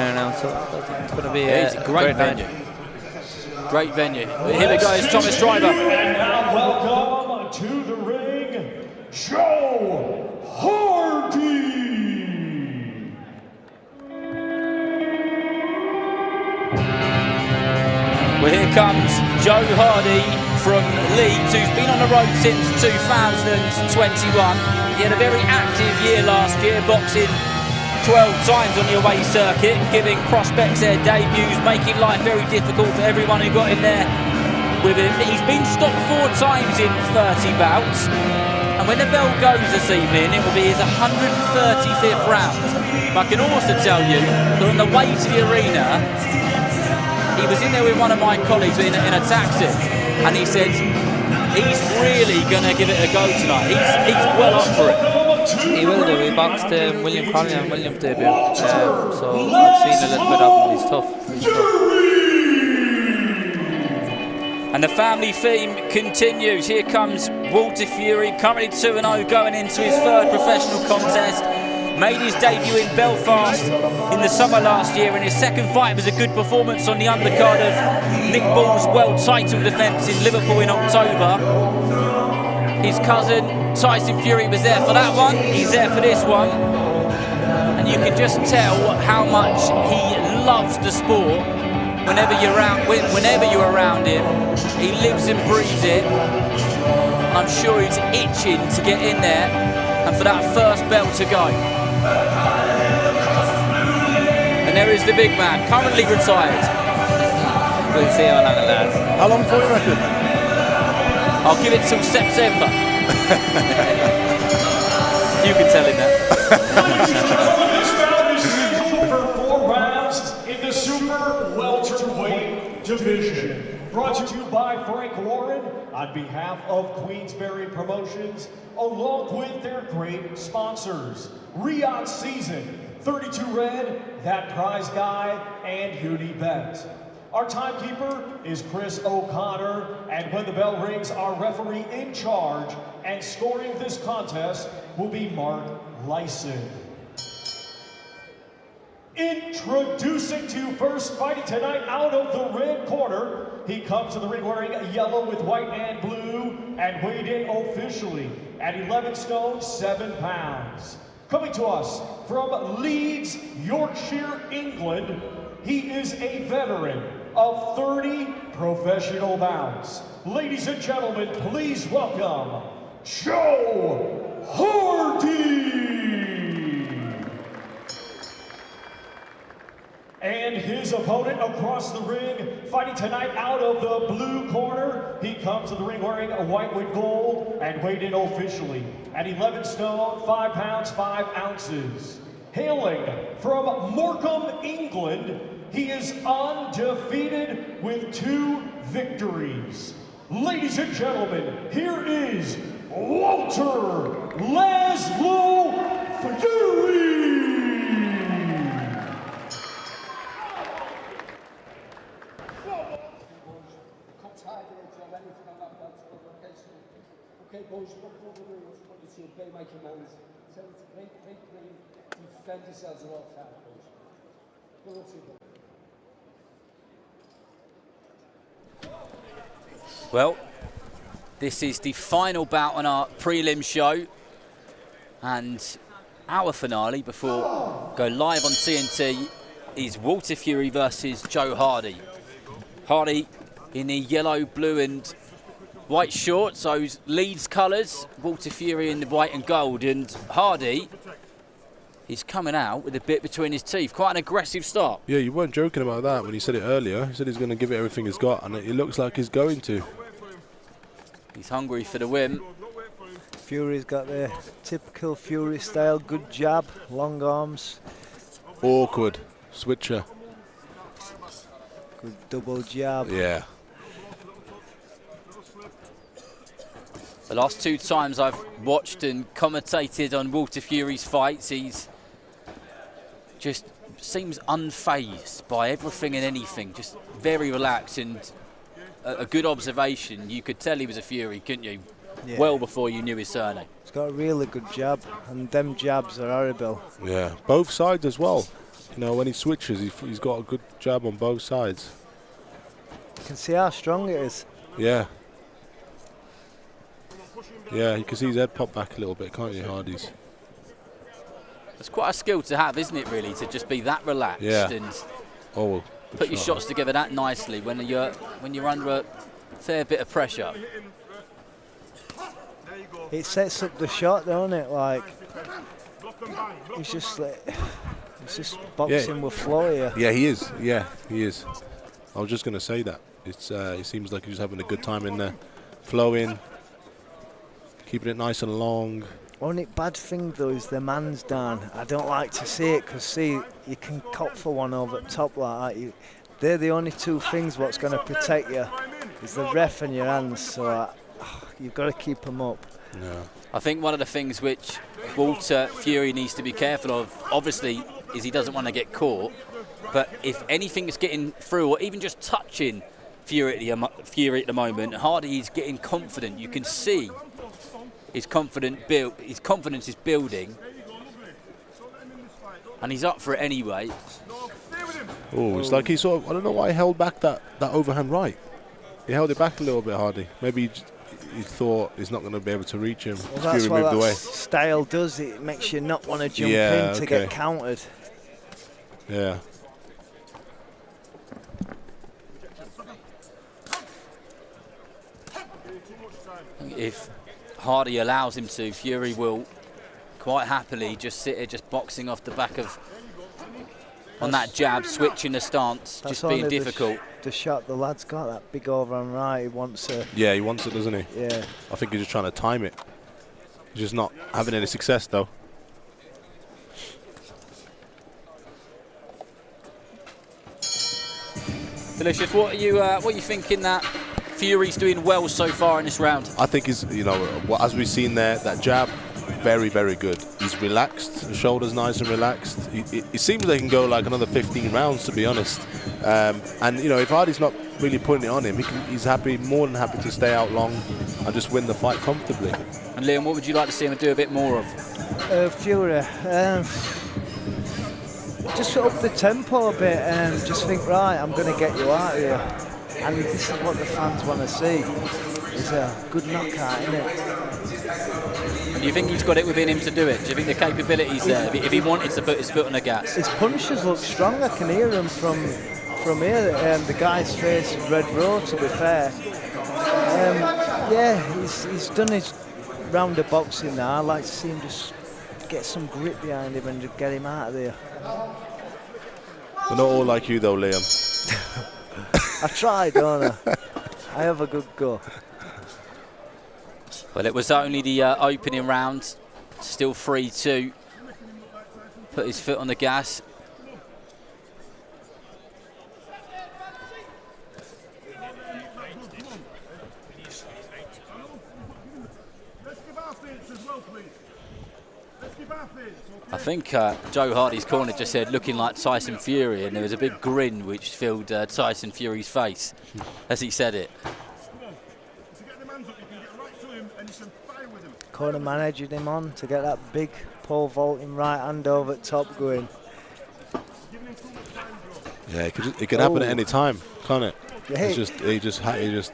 there now, so I think it's going to be it's a great venue. Great venue. Here we go, it's Thomas Driver. And now welcome to the ring, Joe Hardy. Well, here comes Joe Hardy from Leeds, who's been on the road since 2021. He had a very active year last year, boxing 12 times on the away circuit, giving prospects their debuts, making life very difficult for everyone who got in there with him. He's been stopped 4 times in 30 bouts, and when the bell goes this evening, it will be his 135th round. But I can also tell you that on the way to the arena, he was in there with one of my colleagues in a taxi, and he said he's really going to give it a go tonight. He's well up for it. He will do. He boxed William Connolly on William's debut, so I've seen a little bit of him. He's tough. And the family theme continues. Here comes Walter Fury, currently 2-0, going into his 3rd professional contest. Made his debut in Belfast in the summer last year, and his 2nd fight was a good performance on the undercard of Nick Ball's world title defence in Liverpool in October. His cousin Tyson Fury was there for that one, he's there for this one, and you can just tell how much he loves the sport. Whenever you're around him, he lives and breathes it. I'm sure he's itching to get in there and for that first bell to go. And there is the big man, currently retired. We'll see how long it lasts. How long for you reckon? I'll give it till September. You can tell him that. This bout is scheduled for 4 rounds in the super welterweight division. Brought to you by Frank Warren on behalf of Queensberry Promotions, along with their great sponsors, Riyadh Season, 32 Red, That Prize Guy, and Uni Bet. Our timekeeper is Chris O'Connor, and when the bell rings, our referee in charge and scoring this contest will be Mark Lyson. Introducing to you first, fighting tonight out of the red corner. He comes to the ring wearing yellow with white and blue and weighed in officially at 11 stone, 7 pounds. Coming to us from Leeds, Yorkshire, England, he is a veteran of 30 professional bouts. Ladies and gentlemen, please welcome Joe Hardy! And his opponent across the ring, fighting tonight out of the blue corner. He comes to the ring wearing a white with gold and weighed in officially at 11 stone, 5 pounds, 5 ounces. Hailing from Morecambe, England, he is undefeated with 2 victories. Ladies and gentlemen, here is Walter Laszlo Fury! Okay, boys, you've got to follow the rules. I want you to obey my commands. So it's a great game. Defend yourselves at all times, boys. Go on, boys. Well, this is the final bout on our prelim show, and our finale before go live on TNT is Walter Fury versus Joe Hardy. Hardy in the yellow, blue and white shorts, those Leeds colours. Walter Fury in the white and gold, and Hardy is coming out with a bit between his teeth. Quite an aggressive start. Yeah, you weren't joking about that when he said it earlier. He said he's going to give it everything he's got, and it looks like he's going to. He's hungry for the win. Fury's got the typical Fury style, good jab, long arms. Awkward. Switcher. Good double jab. Yeah. The last 2 times I've watched and commentated on Walter Fury's fights, he's just seems unfazed by everything and anything, just very relaxed, and a good observation. You could tell he was a Fury, couldn't you? Yeah. Well before you knew his surname. He's got a really good jab, and them jabs are horrible. Yeah, both sides as well. You know, when he switches, he's got a good jab on both sides. You can see how strong it is. Yeah. Yeah, you can see his head pop back a little bit, can't you, Hardy's? It's quite a skill to have, isn't it, really, to just be that relaxed and put your shots together that nicely when you're under a fair bit of pressure. It sets up the shot, don't it? Like, he's just boxing with flow here. Yeah, he is. Yeah, he is. I was just going to say that. It seems like he's having a good time in there. Flowing, keeping it nice and long. Only bad thing though is the man's down. I don't like to see it because see, you can cop for one over the top like that. They're the only two things what's going to protect you is the ref and your hands. So you've got to keep them up. Yeah. I think one of the things which Walter Fury needs to be careful of, obviously, is he doesn't want to get caught. But if anything is getting through or even just touching Fury at the moment, Hardy is getting confident. You can see his confidence is building, and he's up for it anyway. Oh, it's like he sort of, I don't know why he held back that overhand right. He held it back a little bit, Hardy. Maybe he thought he's not going to be able to reach him. Well, that's Fury what moved away. Style does. It makes you not want to jump in to get countered. Yeah. If Hardy allows him to, Fury will quite happily just sit here, just boxing off the back of on that jab, switching the stance, just being difficult. The shot the lad's got, that big overhand right, he wants it. Yeah, he wants it, doesn't he? Yeah. I think he's just trying to time it. He's just not having any success, though. Delicious. What are you thinking that Fury's doing well so far in this round? I think he's, you know, as we've seen there, that jab, very, very good. He's relaxed, the shoulder's nice and relaxed. It seems like he can go like another 15 rounds, to be honest. And, you know, if Hardy's not really putting it on him, he's happy, more than happy to stay out long and just win the fight comfortably. And Liam, what would you like to see him do a bit more of? Fury, just up the tempo a bit and just think, right, I'm going to get you out of here. And this is what the fans want to see. It's a good knockout, isn't it? Do you think he's got it within him to do it? Do you think the capability's there if he wanted to put his foot on the gas? His punches look strong. I can hear him from here. The guy's face is red raw, to be fair. Yeah, he's done his round of boxing now. I'd like to see him just get some grip behind him and just get him out of there. We're not all like you, though, Liam. I tried, don't I? I have a good go. Well, it was only the opening round. Still free to put his foot on the gas. I think Joe Hardy's corner just said looking like Tyson Fury, and there was a big grin which filled Tyson Fury's face as he said it. Corner man edged him on to get that big pole vaulting right hand over the top going. Yeah, it can happen at any time, can't it? Yeah, He just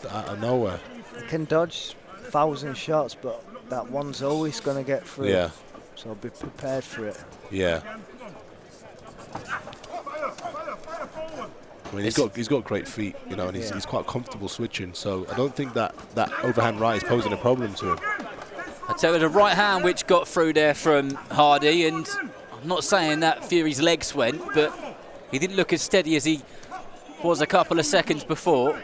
out of nowhere. He can dodge 1,000 shots, but that one's always going to get through. Yeah. So be prepared for it. Yeah. I mean, he's got great feet, you know, and he's quite comfortable switching. So I don't think that overhand right is posing a problem to him. I tell you, the right hand which got through there from Hardy, and I'm not saying that Fury's legs went, but he didn't look as steady as he was a couple of seconds before.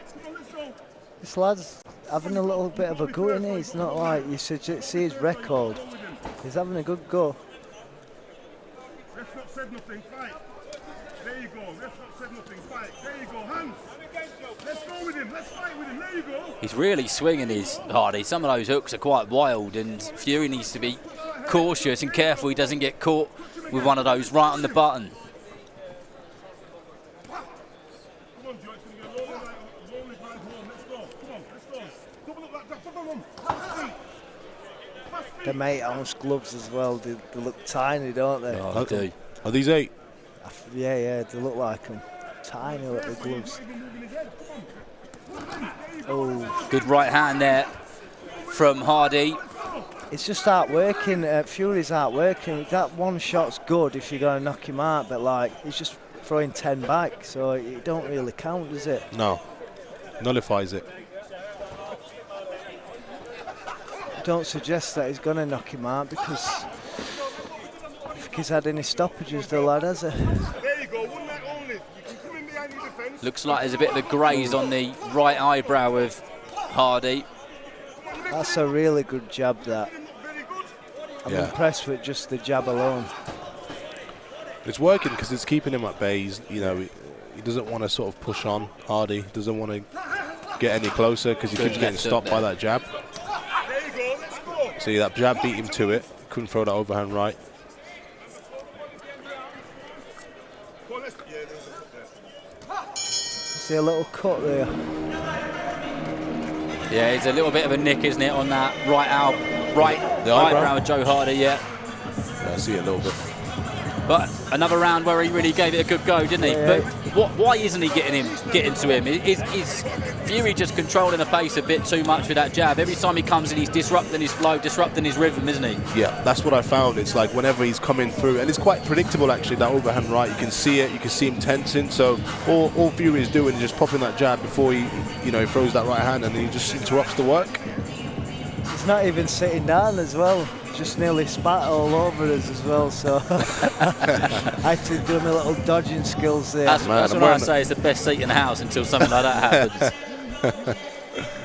This lad's having a little bit of a go in here. It's not like you should see his record. He's having a good go. Ref not said nothing, fight. There you go. Ref not said nothing, fight. There you go, hands. Let's go with him. Let's fight with him. There you go. He's really swinging his Hardy. Some of those hooks are quite wild, and Fury needs to be cautious and careful he doesn't get caught with one of those right on the button. Come on, Joe. It's going to be a lonely ride home. Let's go. Come on, let's go. Double up like that. Double them. The mate owns gloves as well. They look tiny, don't they? Oh, they do. Are these 8? Yeah, they look like them. Tiny little gloves. Oh, Good right hand there from Hardy. it's just outworking. Fury's outworking. That one shot's good if you're going to knock him out, but like he's just throwing 10 back, so it don't really count, does it? No, nullifies it. Don't suggest that he's going to knock him out because if he's had any stoppages, the lad has it. There you go, one leg only. You can come in behind your defence. Looks like there's a bit of a graze on the right eyebrow of Hardy. That's a really good jab, that. I'm Yeah. impressed with just the jab alone. It's working because it's keeping him at bay. You know, he doesn't want to sort of push on. Hardy doesn't want to get any closer because he keeps getting stopped by that jab. There you go, let's go. See, that jab beat him to it. Couldn't throw that overhand right. Go, let's, yeah, there's a foot there. See a little cut there. Yeah, it's a little bit of a nick, isn't it, on that right eyebrow? eyebrow of Joe Hardy, yeah. Yeah, I see it a little bit. But another round where he really gave it a good go, didn't he? Yeah. But why isn't he getting to him? Is Fury just controlling the pace a bit too much with that jab? Every time he comes in, he's disrupting his flow, disrupting his rhythm, isn't he? Yeah, that's what I found. It's like whenever he's coming through, and it's quite predictable actually, that overhand right. You can see it, you can see him tensing. So all Fury is doing is just popping that jab before he throws that right hand, and then he just interrupts the work. He's not even sitting down as well. Just nearly spat all over us as well, so I had to do my little dodging skills there. That's what I say is the best seat in the house until something like that happens.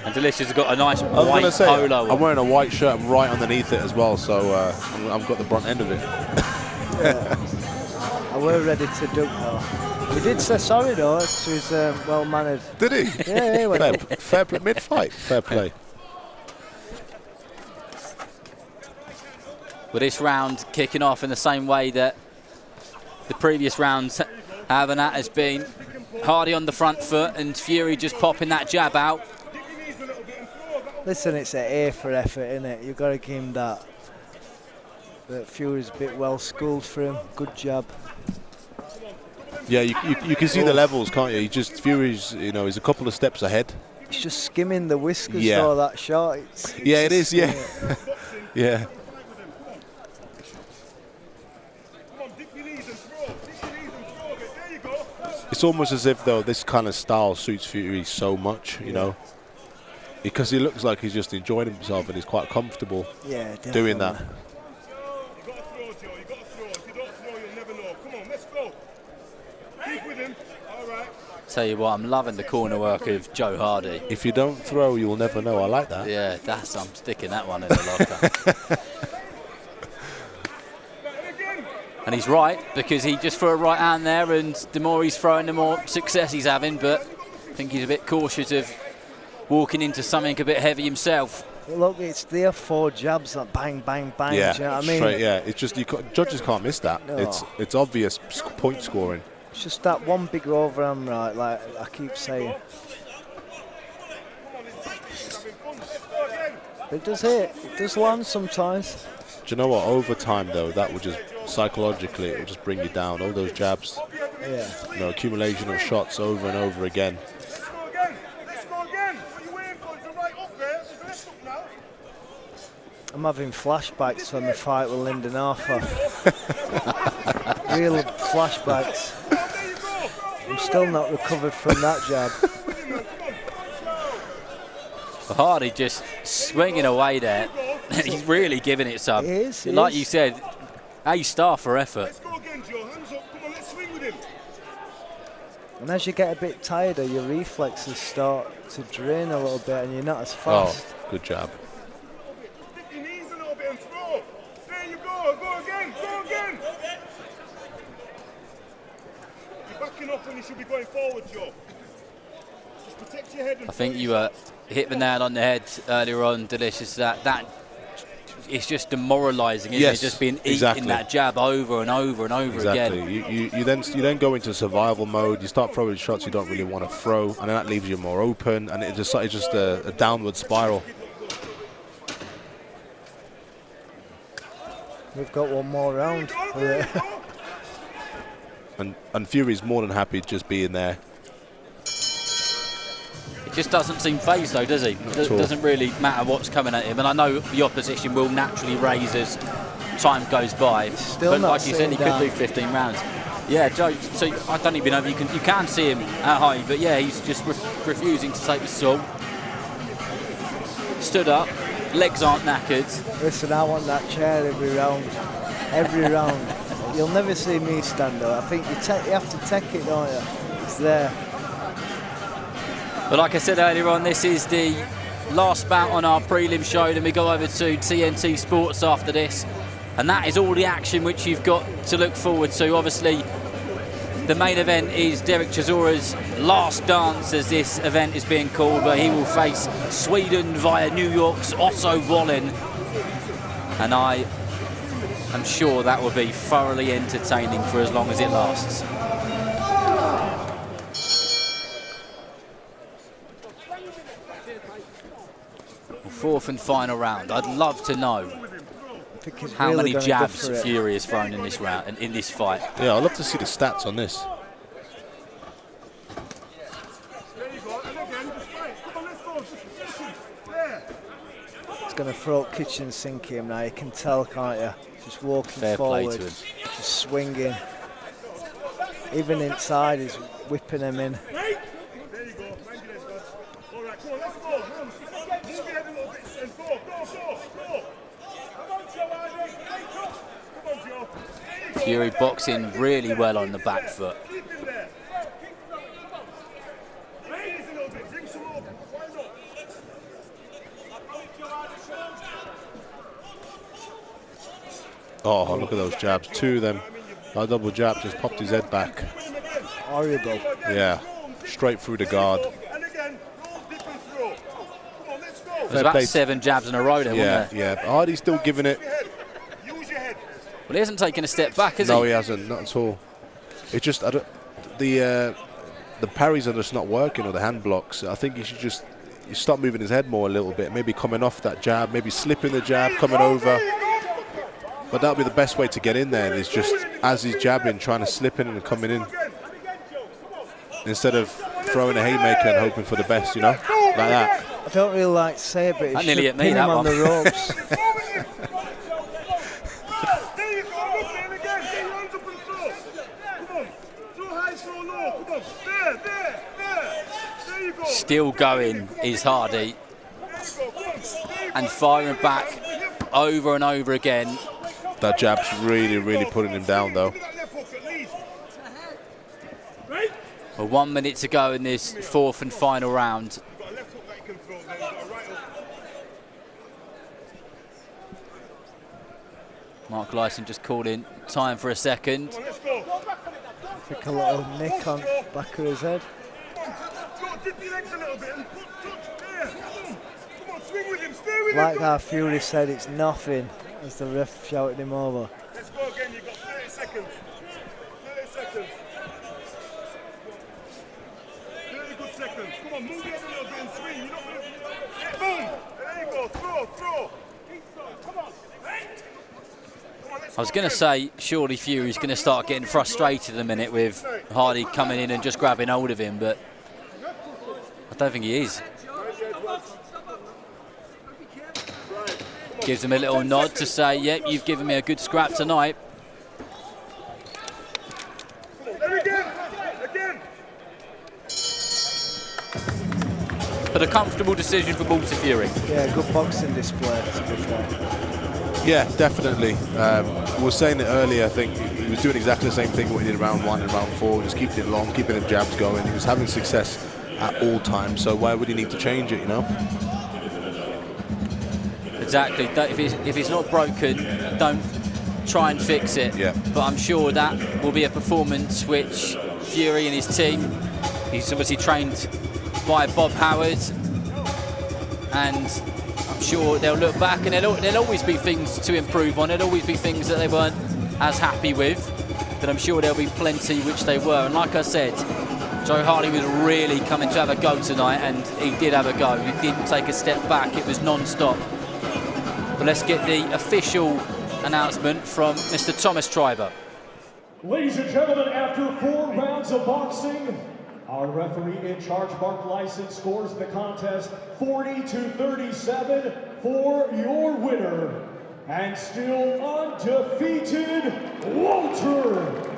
And Delicious has got a nice white polo on. I'm wearing a white shirt and right underneath it as well, so I've got the brunt end of it. Yeah. I were ready to duck though. He did say sorry though, so he's well mannered. Did he? Yeah, he went. Fair play, mid-fight, fair play. With this round kicking off in the same way that the previous rounds have, and that has been Hardy on the front foot and Fury just popping that jab out. Listen, it's an A for effort, isn't it? You've got to give him that. But Fury's a bit well schooled for him. Good jab. Yeah, you can see the levels, can't you? Fury's, he's a couple of steps ahead. It's just skimming the whiskers though, that shot. It is, yeah. Yeah. It's almost as if, though, this kind of style suits Fury so much, you know, because he looks like he's just enjoying himself and he's quite comfortable doing that. You got to throw, Joe. You got to throw. If you don't throw, you'll never know. Come on, let's go. Keep with him. All right. Tell you what, I'm loving the corner work of Joe Hardy. If you don't throw, you'll never know. I like that. Yeah, I'm sticking that one in the locker. And he's right, because he just threw a right hand there, and the more he's throwing, the more success he's having. But I think he's a bit cautious of walking into something a bit heavy himself. Look, it's there 4 jabs, like bang, bang, bang. Yeah, do you know what I mean? straight, yeah. It's just judges can't miss that. No. It's obvious point scoring. It's just that one big overhand right, like I keep saying. It does hit. It does land sometimes. Do you know what? Over time, though, that would just psychologically, it will just bring you down. All those jabs, Yeah. Accumulation of shots over and over again. Let's go again. Let's go again. What are you waiting for? It's right up there. Let's up now. I'm having flashbacks from the fight with Lyndon Arthur. Real flashbacks. I'm still not recovered from that jab. Hardy just swinging away there. He's really giving it some. He is, he like is. you said, A-star for effort. Let's go again, Joe. Hands up. Come on, let's swing with him. And as you get a bit tireder, your reflexes start to drain a little bit and you're not as fast. Oh, good jab. Stick your knees a little bit and throw. There you go. Go again. Go again. You're backing off when you should be going forward, Joe. Just protect your head. And I think you hit the nail on the head earlier on, Delicious. That it's just demoralising, isn't Yes, it? Just being exactly. eating that jab over and over and over again. You then go into survival mode. You start throwing shots you don't really want to throw, and then that leaves you more open, and it's just a downward spiral. We've got one more round. And Fury's more than happy just being there. It just doesn't seem phased though, does he? It doesn't really matter what's coming at him. And I know the opposition will naturally raise as time goes by. But like you said, he could do 15 rounds. Yeah, Joe, so I don't even know if you can see him at high, but yeah, he's just refusing to take the salt. Stood up, legs aren't knackered. Listen, I want that chair every round. Every round. You'll never see me stand up. I think you have to take it, don't you? It's there. But like I said earlier on, this is the last bout on our prelim show. Then we go over to TNT Sports after this. And that is all the action which you've got to look forward to. Obviously, the main event is Derek Chisora's last dance, as this event is being called, but he will face Sweden via New York's Otto Wallin. And I am sure that will be thoroughly entertaining for as long as it lasts. Fourth and final round. I'd love to know how many jabs Fury has thrown in this round and in this fight. Yeah, I'd love to see the stats on this. It's going to throw up kitchen sink him now. You can tell, can't you? Just walking Fair forward, play to him. just swinging. Even inside, he's whipping him in. Fury boxing really well on the back foot. Oh, look at those jabs. Two of them. A double jab just popped his head back. Horrible. Yeah, straight through the guard. There's about 7 jabs in a row there, wasn't there? Yeah. Hardy's still giving it. Well, he hasn't taken a step back, has he? No, he hasn't. Not at all. It's just the parries are just not working, or the hand blocks. I think he should just stop moving his head more a little bit. Maybe coming off that jab, maybe slipping the jab, coming over. But that'll be the best way to get in there. Is just as he's jabbing, trying to slip in and coming in, instead of throwing a haymaker and hoping for the best. You know, like that. I don't really like to say it, but he should pin him on the ropes. Still going is Hardy, and firing back over and over again. That jab's really putting him down, though. Well, 1 minute to go in this fourth and final round. Mark Lyson just called in time for a second. Took a little nick on the back of his head. Like how Fury said, it's nothing, as the ref shouted him over. Let's go again, you've got 30 seconds. 30 seconds. 30 good seconds. Come on, move your head a little bit and swing. You're not going to... Boom! There you go, throw. Come on. I was going to say, surely Fury's going to start getting frustrated in a minute with Hardy coming in and just grabbing hold of him, but I don't think he is. Gives him a little nod to say, yep, you've given me a good scrap tonight. But a comfortable decision for Walter Fury. Yeah, good boxing display, to be fair. Yeah, definitely. We were saying it earlier, I think he was doing exactly the same thing what he did in round 1 and round 4, just keeping it long, keeping the jabs going. He was having success at all times, so why would he need to change it, you know? Exactly. If it's not broken, don't try and fix it. Yeah. But I'm sure that will be a performance which Fury and his team, he's obviously trained by Bob Howard, and I'm sure they'll look back and there'll always be things to improve on. There'll always be things that they weren't as happy with, but I'm sure there'll be plenty which they were. And like I said, Joe Hardy was really coming to have a go tonight, and he did have a go. He didn't take a step back. It was non-stop. But let's get the official announcement from Mr. Thomas Triber. Ladies and gentlemen, after 4 rounds of boxing, our referee in charge, Mark Lyson, scores the contest 40-37 for your winner. And still undefeated, Walter